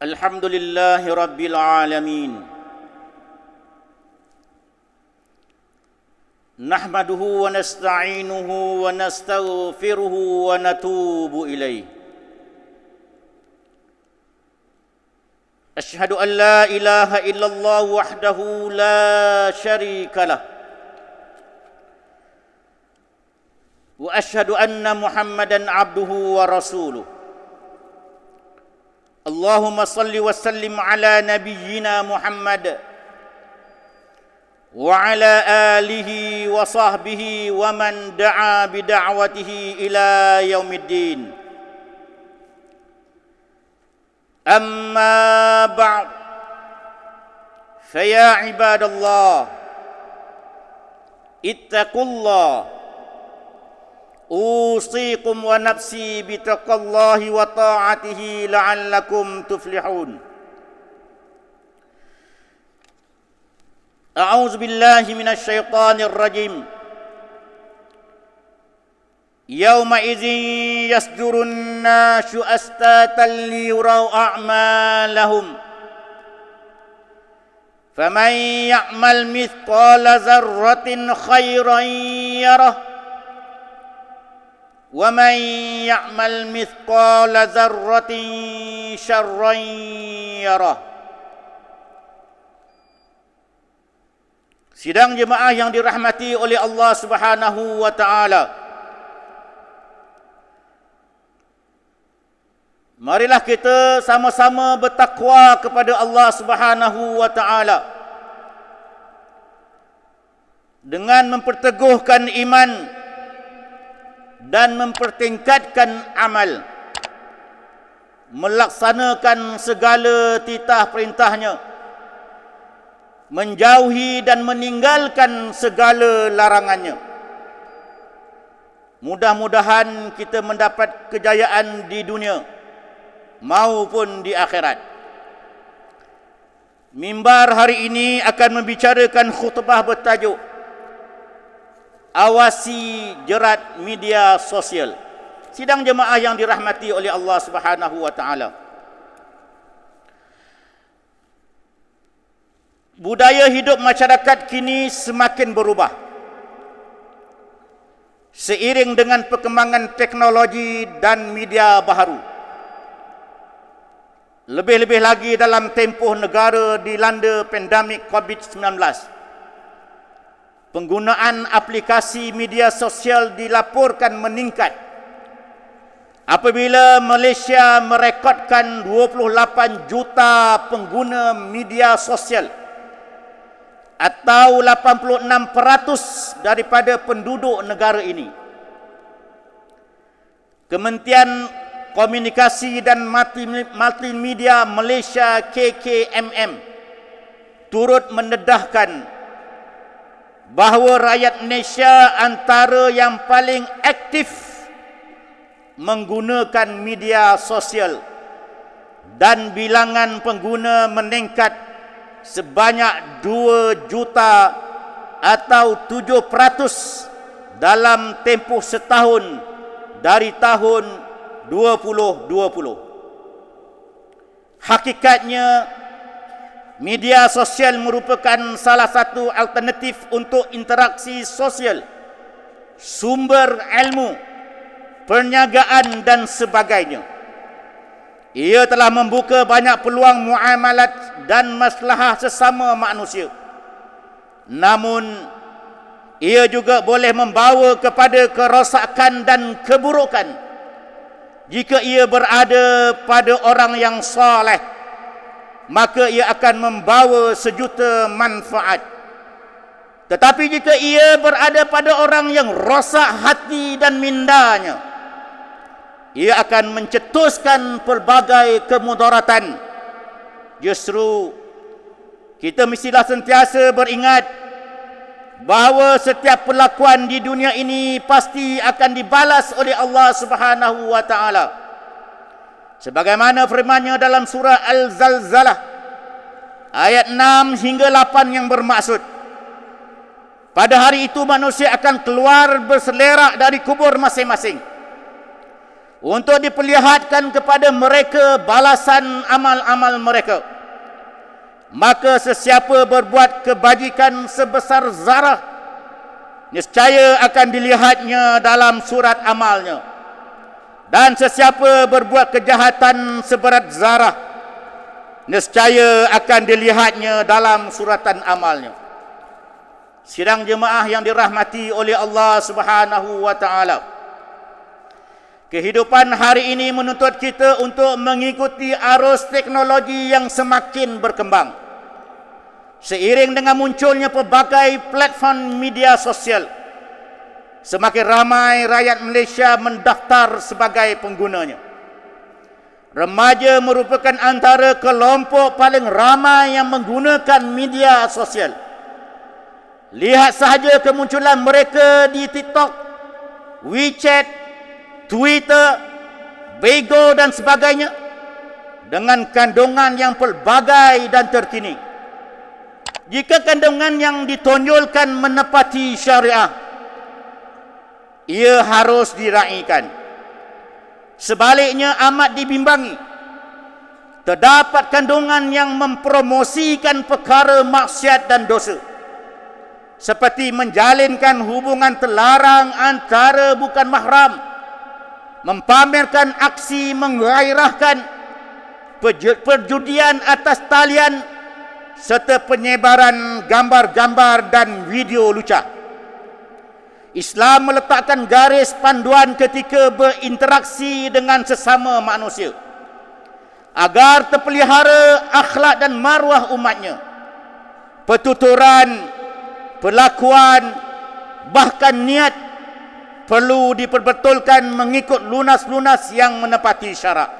Alhamdulillahi Rabbil Alamin. Nahmaduhu wa nasta'inuhu wa nastaghfiruhu wa natubu ilaih. Ashhadu an la ilaha illallah wahdahu la syarika lah. Wa ashhadu anna Muhammadan abduhu wa rasuluh. Allahumma salli wa sallim ala nabiyyina Muhammad wa ala alihi wa sahbihi wa man da'a bida'watihi ila yaumiddin. Amma ba'd, faya ibadallah, ittaqullah. Usikum wa nafsi bitaqallahi wa ta'atihi la'allakum tuflihun. A'udzu billahi minasy syaithanir rajim. Yauma idzin yasdurun nasu astatan liyurau a'malahum. Faman ya'mal mithqala dzarratin khairan yarah. Wa man ya'mal mithqala dzarratin syarran yarah. Sidang jemaah yang dirahmati oleh Allah Subhanahu wa taala. Marilah kita sama-sama bertakwa kepada Allah Subhanahu wa taala dengan memperteguhkan iman dan mempertingkatkan amal, melaksanakan segala titah perintahnya, menjauhi dan meninggalkan segala larangannya. Mudah-mudahan kita mendapat kejayaan di dunia maupun di akhirat. Mimbar hari ini akan membicarakan khutbah bertajuk Awasi jerat media sosial. Sidang jemaah yang dirahmati oleh Allah Subhanahu wa taala. Budaya hidup masyarakat kini semakin berubah. Seiring dengan perkembangan teknologi dan media baharu. Lebih-lebih lagi dalam tempoh negara dilanda pandemik COVID-19. Penggunaan aplikasi media sosial dilaporkan meningkat apabila Malaysia merekodkan 28 juta pengguna media sosial atau 86% daripada penduduk negara ini. Kementerian Komunikasi dan Multimedia Malaysia KKMM turut mendedahkan bahawa rakyat Malaysia antara yang paling aktif menggunakan media sosial dan bilangan pengguna meningkat sebanyak 2 juta atau 7% dalam tempoh setahun dari tahun 2020. Hakikatnya, media sosial merupakan salah satu alternatif untuk interaksi sosial, sumber ilmu, perniagaan dan sebagainya. Ia telah membuka banyak peluang muamalat dan maslahah sesama manusia. Namun, ia juga boleh membawa kepada kerosakan dan keburukan jika ia berada pada orang yang soleh. Maka ia akan membawa sejuta manfaat. Tetapi jika ia berada pada orang yang rosak hati dan mindanya, ia akan mencetuskan pelbagai kemudaratan. Justru, kita mestilah sentiasa beringat bahawa setiap perlakuan di dunia ini pasti akan dibalas oleh Allah Subhanahu wa taala. Sebagaimana firman-Nya dalam surah Al-Zalzalah ayat 6 hingga 8 yang bermaksud, pada hari itu manusia akan keluar berselerak dari kubur masing-masing. untuk diperlihatkan kepada mereka balasan amal-amal mereka. Maka sesiapa berbuat kebajikan sebesar zarah, niscaya akan dilihatnya dalam surat amalnya. Dan sesiapa berbuat kejahatan seberat zarah, niscaya akan dilihatnya dalam suratan amalnya. Sidang jemaah yang dirahmati oleh Allah Subhanahu wa taala. Kehidupan hari ini menuntut kita untuk mengikuti arus teknologi yang semakin berkembang. Seiring dengan munculnya pelbagai platform media sosial, semakin ramai rakyat Malaysia mendaftar sebagai penggunanya. Remaja merupakan antara kelompok paling ramai yang menggunakan media sosial. Lihat sahaja kemunculan mereka di TikTok, WeChat, Twitter, Bigo dan sebagainya, dengan kandungan yang pelbagai dan terkini. Jika kandungan yang ditonjolkan menepati syariah, ia harus diraikan. Sebaliknya amat dibimbangi. Terdapat kandungan yang mempromosikan perkara maksiat dan dosa, seperti menjalinkan hubungan terlarang antara bukan mahram, mempamerkan aksi menggairahkan, perjudian atas talian, serta penyebaran gambar-gambar dan video lucah. Islam meletakkan garis panduan ketika berinteraksi dengan sesama manusia, agar terpelihara akhlak dan maruah umatnya. Pertuturan, perlakuan, bahkan niat perlu diperbetulkan mengikut lunas-lunas yang menepati syarak.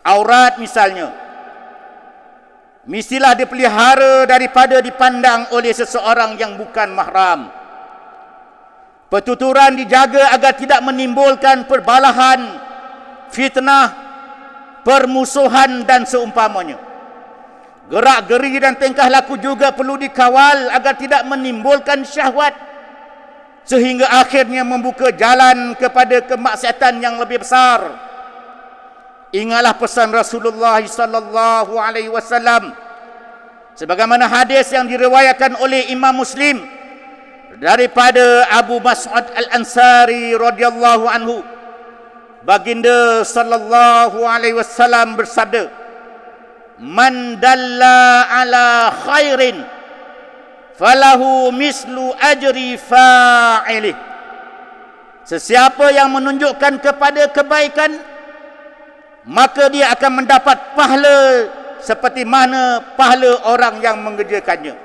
Aurat misalnya, mestilah dipelihara daripada dipandang oleh seseorang yang bukan mahram. Pertuturan dijaga agar tidak menimbulkan perbalahan, fitnah, permusuhan dan seumpamanya. Gerak-geri dan tingkah laku juga perlu dikawal agar tidak menimbulkan syahwat, sehingga akhirnya membuka jalan kepada kemaksiatan yang lebih besar. Ingatlah pesan Rasulullah sallallahu alaihi wasallam sebagaimana hadis yang diriwayatkan oleh Imam Muslim daripada Abu Mas'ud Al-Ansari radhiyallahu anhu. Baginda sallallahu alaihi wasallam bersabda, "Man dalla ala khairin falahu mislu ajri fa'ilih." Sesiapa yang menunjukkan kepada kebaikan, maka dia akan mendapat pahala seperti mana pahala orang yang mengerjakannya.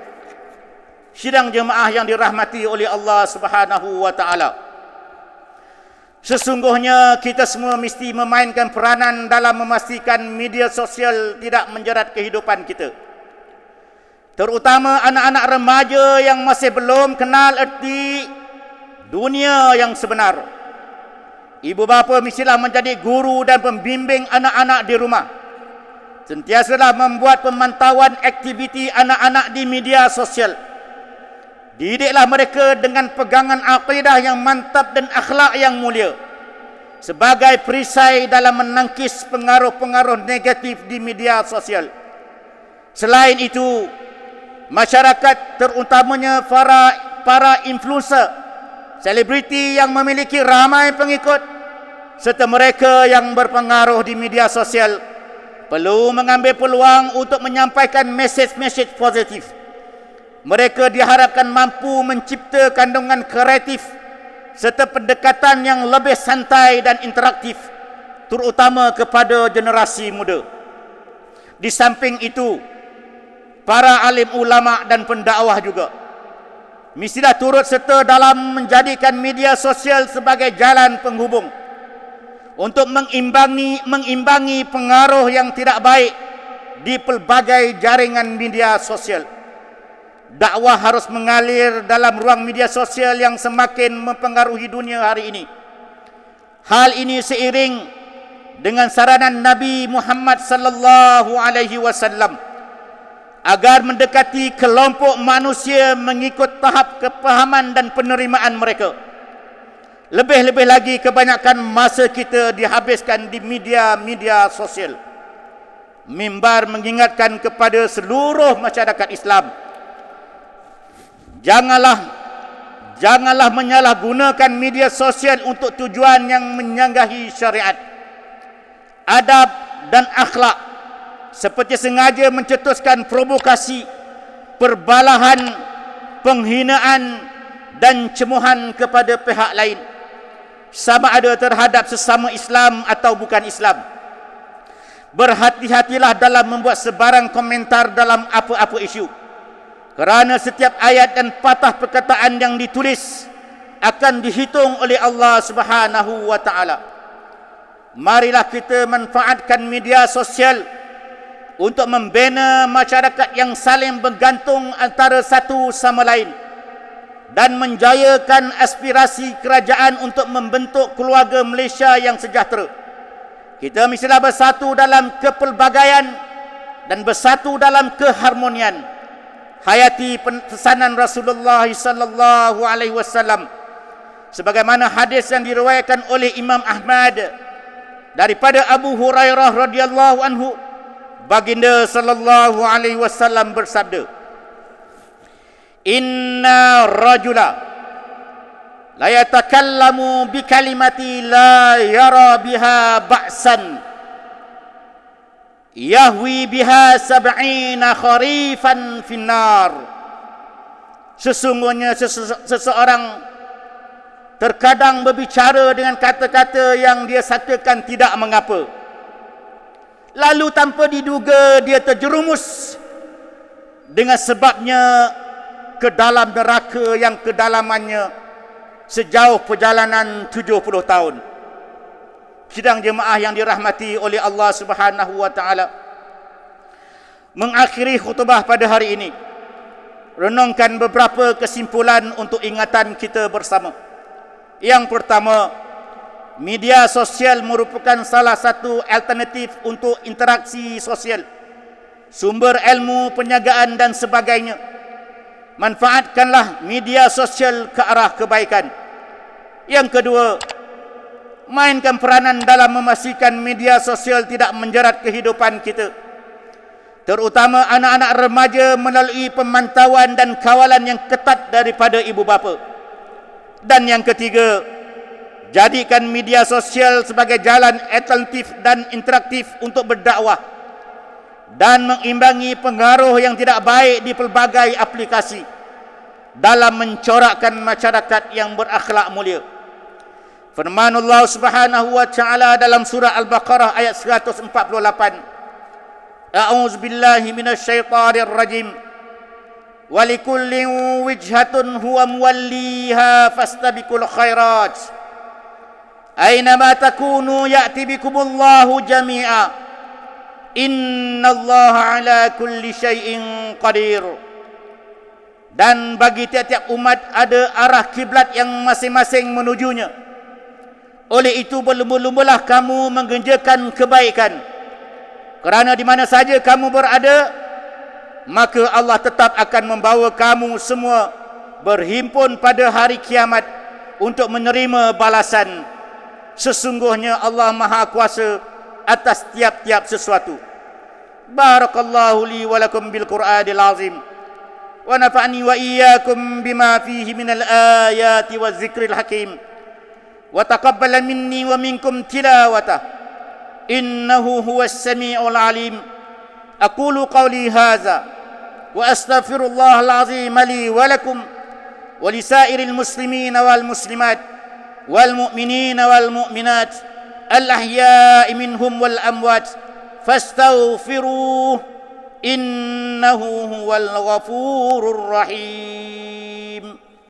Sidang jemaah yang dirahmati oleh Allah Subhanahu wa taala. Sesungguhnya kita semua mesti memainkan peranan dalam memastikan media sosial tidak menjerat kehidupan kita, terutama anak-anak remaja yang masih belum kenal erti dunia yang sebenar. Ibu bapa mestilah menjadi guru dan pembimbing anak-anak di rumah. Sentiasalah membuat pemantauan aktiviti anak-anak di media sosial. Didiklah mereka dengan pegangan akidah yang mantap dan akhlak yang mulia, sebagai perisai dalam menangkis pengaruh-pengaruh negatif di media sosial. Selain itu, masyarakat terutamanya para influencer, selebriti yang memiliki ramai pengikut, serta mereka yang berpengaruh di media sosial perlu mengambil peluang untuk menyampaikan mesej-mesej positif. Mereka diharapkan mampu mencipta kandungan kreatif serta pendekatan yang lebih santai dan interaktif, terutama kepada generasi muda. Di samping itu, para alim ulama dan pendakwah juga mestilah turut serta dalam menjadikan media sosial sebagai jalan penghubung untuk mengimbangi pengaruh yang tidak baik di pelbagai jaringan media sosial. Dakwah harus mengalir dalam ruang media sosial yang semakin mempengaruhi dunia hari ini. Hal ini seiring dengan saranan Nabi Muhammad sallallahu alaihi wasallam agar mendekati kelompok manusia mengikut tahap kepahaman dan penerimaan mereka. Lebih-lebih lagi kebanyakan masa kita dihabiskan di media-media sosial. Mimbar mengingatkan kepada seluruh masyarakat Islam, janganlah menyalahgunakan media sosial untuk tujuan yang menyanggahi syariat, adab dan akhlak, seperti sengaja mencetuskan provokasi, perbalahan, penghinaan dan cemuhan kepada pihak lain, sama ada terhadap sesama Islam atau bukan Islam. Berhati-hatilah dalam membuat sebarang komentar dalam apa-apa isu, kerana setiap ayat dan patah perkataan yang ditulis akan dihitung oleh Allah Subhanahu wa taala. Marilah kita manfaatkan media sosial untuk membina masyarakat yang saling bergantung antara satu sama lain dan menjayakan aspirasi kerajaan untuk membentuk keluarga Malaysia yang sejahtera. Kita mestilah bersatu dalam kepelbagaian dan bersatu dalam keharmonian. Hayati pesanan Rasulullah sallallahu alaihi wasallam sebagaimana hadis yang diriwayatkan oleh Imam Ahmad daripada Abu Hurairah radhiyallahu anhu, baginda sallallahu alaihi wasallam bersabda, "Inna rajula la yatakallamu bi kalimati la yara biha ba'san yahwi biha 70 kharifan finnar." Sesungguhnya seseorang terkadang berbicara dengan kata-kata yang dia satakan tidak mengapa, lalu tanpa diduga dia terjerumus dengan sebabnya ke dalam neraka yang kedalamannya sejauh perjalanan 70 tahun. Sidang jemaah yang dirahmati oleh Allah Subhanahu wa taala, mengakhiri khutbah pada hari ini, renungkan beberapa kesimpulan untuk ingatan kita bersama. Yang pertama, media sosial merupakan salah satu alternatif untuk interaksi sosial, sumber ilmu, penyagaan dan sebagainya. Manfaatkanlah media sosial ke arah kebaikan. Yang kedua, mainkan peranan dalam memastikan media sosial tidak menjerat kehidupan kita, terutama anak-anak remaja, melalui pemantauan dan kawalan yang ketat daripada ibu bapa. Dan yang ketiga, jadikan media sosial sebagai jalan alternatif dan interaktif untuk berdakwah dan mengimbangi pengaruh yang tidak baik di pelbagai aplikasi dalam mencorakkan masyarakat yang berakhlak mulia. Firman Allah Subhanahu wa taala dalam surah Al-Baqarah ayat 148, A'udzu billahi minasyaitonir rajim. Walikullin wijhatun huwa muwalliha fastabiqul khairat. Aynama takunu ya'ti bikumullahu jami'a. Innallaha ala kulli syai'in qadir. Dan bagi tiap-tiap umat ada arah kiblat yang masing-masing menujunya. Oleh itu berlumba-lumbalah kamu menggenjakan kebaikan, kerana di mana saja kamu berada, maka Allah tetap akan membawa kamu semua berhimpun pada hari kiamat untuk menerima balasan. Sesungguhnya Allah Maha Kuasa atas tiap-tiap sesuatu. Barakallahu li wa lakum bil Qur'anil azim. Wa nafa'ni wa iyyakum bima fihi minal ayati waz zikril hakim. Wa taqabbal minni wa minkum tilawatah. Innahu huwas samiul alim. Aqulu qawli hadza وأستغفر الله العظيم لي ولكم ولسائر المسلمين والمسلمات والمؤمنين والمؤمنات الأحياء منهم والأموات فاستغفروه إنه هو الغفور الرحيم.